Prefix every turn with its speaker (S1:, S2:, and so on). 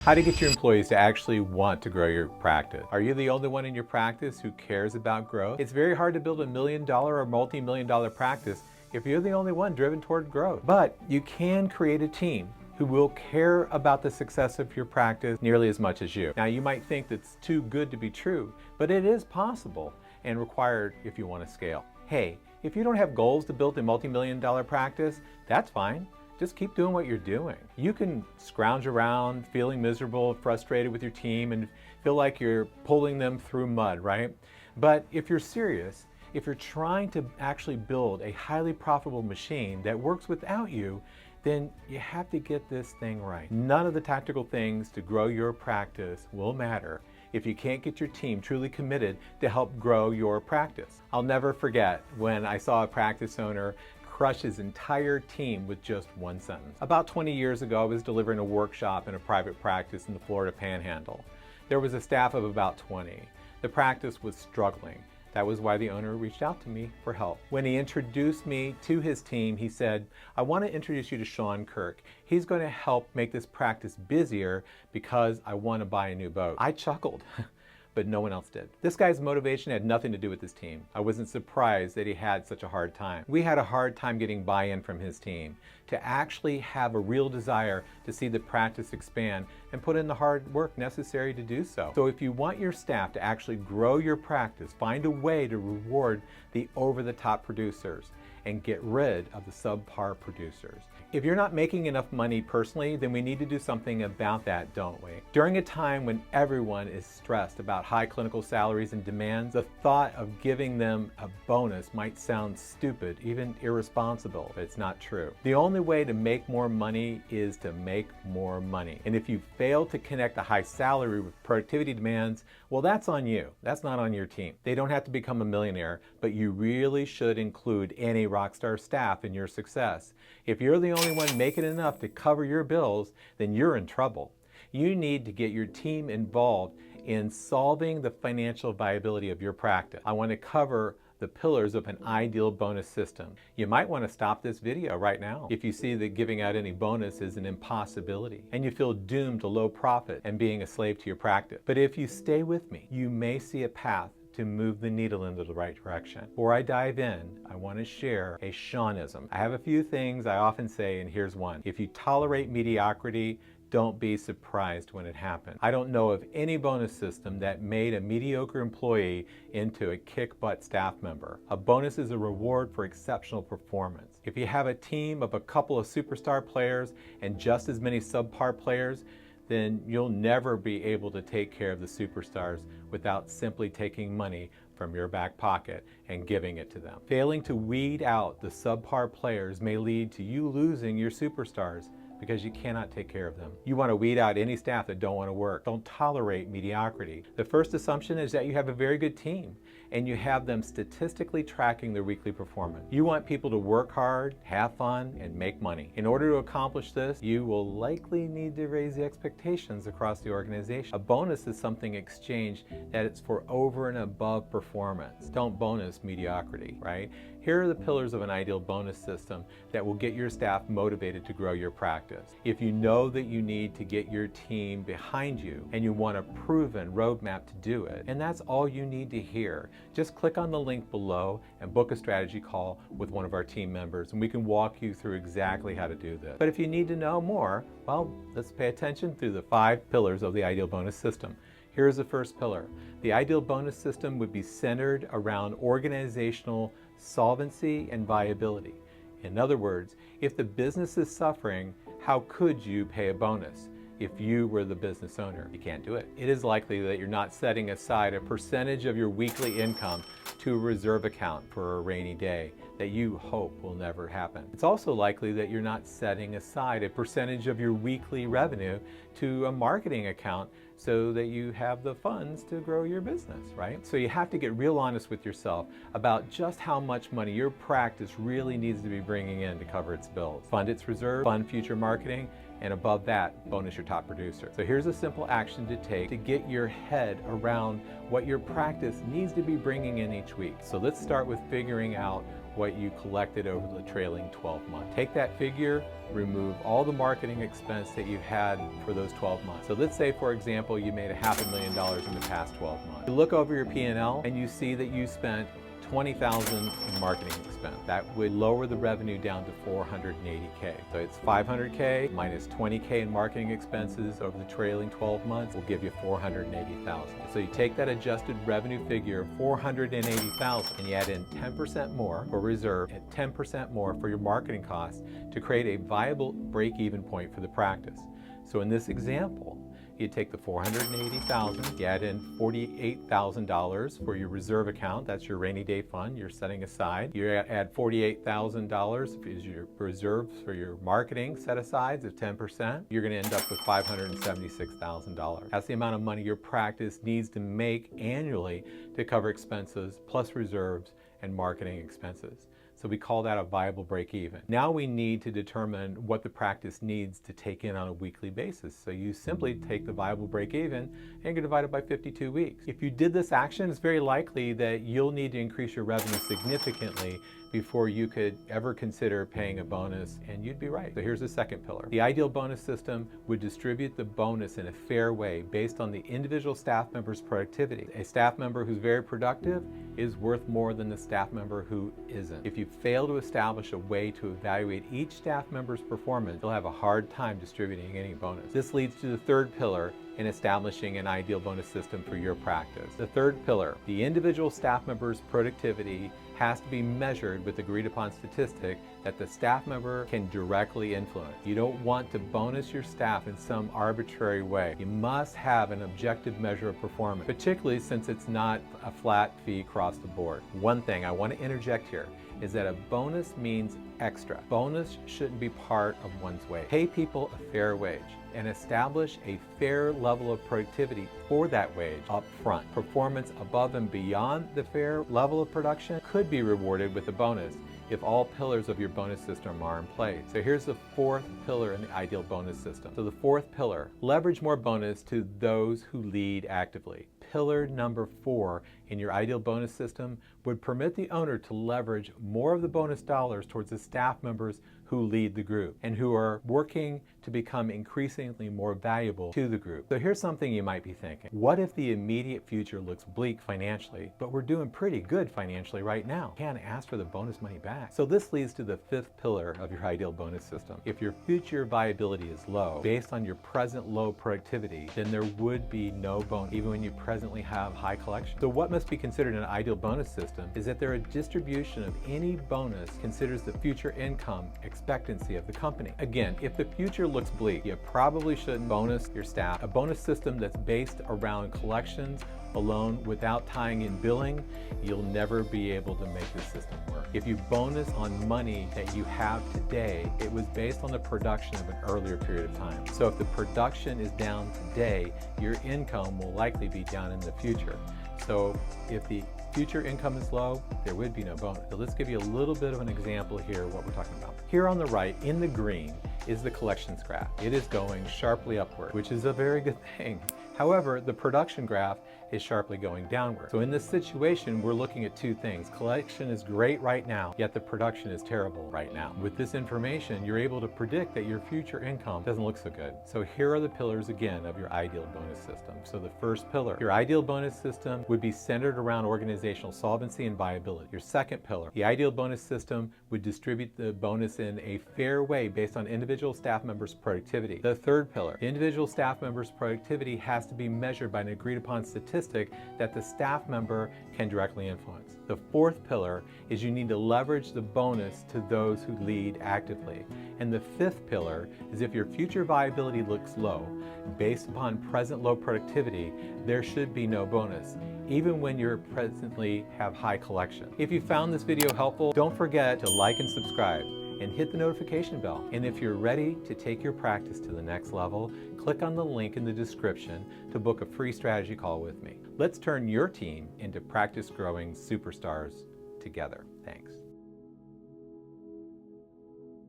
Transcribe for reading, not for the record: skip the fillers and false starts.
S1: How to get your employees to actually want to grow your practice. Are you the only one in your practice who cares about growth? It's very hard to build $1 million or multi-million dollar practice if you're the only one driven toward growth. But you can create a team who will care about the success of your practice nearly as much as you. Now, you might think that's too good to be true, but it is possible and required if you want to scale. Hey, if you don't have goals to build a multi-million dollar practice, that's fine. Just keep doing what you're doing. You can scrounge around feeling miserable, frustrated with your team, and feel like you're pulling them through mud, right? But if you're serious, if you're trying to actually build a highly profitable machine that works without you, then you have to get this thing right. None of the tactical things to grow your practice will matter if you can't get your team truly committed to help grow your practice. I'll never forget when I saw a practice owner crush his entire team with just one sentence. About 20 years ago, I was delivering a workshop in a private practice in the Florida Panhandle. There was a staff of about 20. The practice was struggling. That was why the owner reached out to me for help. When he introduced me to his team, he said, "I want to introduce you to Sean Kirk. He's going to help make this practice busier because I want to buy a new boat." I chuckled. But no one else did. This guy's motivation had nothing to do with his team. I wasn't surprised that he had such a hard time. We had a hard time getting buy-in from his team to actually have a real desire to see the practice expand and put in the hard work necessary to do so. So if you want your staff to actually grow your practice, find a way to reward the over-the-top producers and get rid of the subpar producers. If you're not making enough money personally, then we need to do something about that, don't we? During a time when everyone is stressed about high clinical salaries and demands, the thought of giving them a bonus might sound stupid, even irresponsible, but it's not true. The only way to make more money is to make more money. And if you fail to connect a high salary with productivity demands, well, that's on you. That's not on your team. They don't have to become a millionaire, but you really should include any rockstar staff in your success. If you're the only one making enough to cover your bills, then you're in trouble. You need to get your team involved in solving the financial viability of your practice. I want to cover the pillars of an ideal bonus system. You might want to stop this video right now if you see that giving out any bonus is an impossibility and you feel doomed to low profit and being a slave to your practice. But if you stay with me, you may see a path to move the needle into the right direction. Before I dive in, I want to share a Seanism. I have a few things I often say, and here's one. If you tolerate mediocrity, don't be surprised when it happens. I don't know of any bonus system that made a mediocre employee into a kick-butt staff member. A bonus is a reward for exceptional performance. If you have a team of a couple of superstar players and just as many subpar players, then you'll never be able to take care of the superstars without simply taking money from your back pocket and giving it to them. Failing to weed out the subpar players may lead to you losing your superstars because you cannot take care of them. You want to weed out any staff that don't want to work. Don't tolerate mediocrity. The first assumption is that you have a very good team and you have them statistically tracking their weekly performance. You want people to work hard, have fun, and make money. In order to accomplish this, you will likely need to raise the expectations across the organization. A bonus is something exchanged that it's for over and above performance. Don't bonus mediocrity, right? Here are the pillars of an ideal bonus system that will get your staff motivated to grow your practice. If you know that you need to get your team behind you and you want a proven roadmap to do it, and that's all you need to hear, just click on the link below and book a strategy call with one of our team members and we can walk you through exactly how to do this. But if you need to know more, well, let's pay attention to the 5 pillars of the ideal bonus system. Here's the first pillar. The ideal bonus system would be centered around organizational solvency and viability. In other words, if the business is suffering, how could you pay a bonus? If you were the business owner, you can't do it. It is likely that you're not setting aside a percentage of your weekly income to a reserve account for a rainy day that you hope will never happen. It's also likely that you're not setting aside a percentage of your weekly revenue to a marketing account so that you have the funds to grow your business, right? So you have to get real honest with yourself about just how much money your practice really needs to be bringing in to cover its bills. Fund its reserve, fund future marketing, and above that, bonus your top producer. So here's a simple action to take to get your head around what your practice needs to be bringing in each week. So let's start with figuring out what you collected over the trailing 12 months. Take that figure, remove all the marketing expense that you've had for those 12 months. So let's say, for example, you made $500,000 in the past 12 months. You look over your P&L and you see that you spent $20,000 in marketing expense. That would lower the revenue down to $480K. So it's $500K minus $20K in marketing expenses over the trailing 12 months will give you $480,000. So you take that adjusted revenue figure of $480,000 and you add in 10% more for reserve and 10% more for your marketing costs to create a viable break-even point for the practice. So in this example, you take the $480,000, you add in $48,000 for your reserve account. That's your rainy day fund you're setting aside. You add $48,000 as your reserves for your marketing set asides of 10%. You're going to end up with $576,000. That's the amount of money your practice needs to make annually to cover expenses plus reserves and marketing expenses. So we call that a viable break-even. Now we need to determine what the practice needs to take in on a weekly basis. So you simply take the viable break-even and you divide it by 52 weeks. If you did this action, it's very likely that you'll need to increase your revenue significantly before you could ever consider paying a bonus, and you'd be right. So here's the second pillar. The ideal bonus system would distribute the bonus in a fair way based on the individual staff member's productivity. A staff member who's very productive is worth more than the staff member who isn't. If you fail to establish a way to evaluate each staff member's performance, you'll have a hard time distributing any bonus. This leads to the third pillar in establishing an ideal bonus system for your practice. The third pillar, the individual staff member's productivity has to be measured with agreed upon statistic that the staff member can directly influence. You don't want to bonus your staff in some arbitrary way. You must have an objective measure of performance, particularly since it's not a flat fee across the board. One thing I want to interject here is that a bonus means extra. Bonus shouldn't be part of one's wage. Pay people a fair wage and establish a fair level of productivity for that wage up front. Performance above and beyond the fair level of production could be rewarded with a bonus if all pillars of your bonus system are in place. So here's the fourth pillar in the ideal bonus system. So the fourth pillar, leverage more bonus to those who lead actively. Pillar number 4 in your ideal bonus system would permit the owner to leverage more of the bonus dollars towards the staff members who lead the group and who are working to become increasingly more valuable to the group. So here's something you might be thinking. What if the immediate future looks bleak financially, but we're doing pretty good financially right now? Can't ask for the bonus money back. So this leads to the fifth pillar of your ideal bonus system. If your future viability is low, based on your present low productivity, then there would be no bonus, even when you presently have high collection. So what must be considered in an ideal bonus system is that there a distribution of any bonus considers the future income expectancy of the company. Again, if the future looks bleak, you probably shouldn't bonus your staff. A bonus system that's based around collections alone without tying in billing, you'll never be able to make this system work. If you bonus on money that you have today, it was based on the production of an earlier period of time. So if the production is down today, your income will likely be down in the future. So if the future income is low, there would be no bonus. So let's give you a little bit of an example here of what we're talking about. Here on the right, in the green, is the collections graph. It is going sharply upward, which is a very good thing. However, the production graph is sharply going downward. So in this situation, we're looking at two things. Collection is great right now, yet the production is terrible right now. With this information, you're able to predict that your future income doesn't look so good. So here are the pillars again of your ideal bonus system. So the first pillar, your ideal bonus system would be centered around organizational solvency and viability. Your second pillar, the ideal bonus system would distribute the bonus in a fair way based on individual staff members' productivity. The third pillar, the individual staff members' productivity has to be measured by an agreed upon statistic that the staff member can directly influence. The fourth pillar is you need to leverage the bonus to those who lead actively. And the fifth pillar is if your future viability looks low, based upon present low productivity, there should be no bonus, even when you presently have high collection. If you found this video helpful, don't forget to like and subscribe and hit the notification bell. And if you're ready to take your practice to the next level, click on the link in the description to book a free strategy call with me. Let's turn your team into practice growing superstars together. Thanks.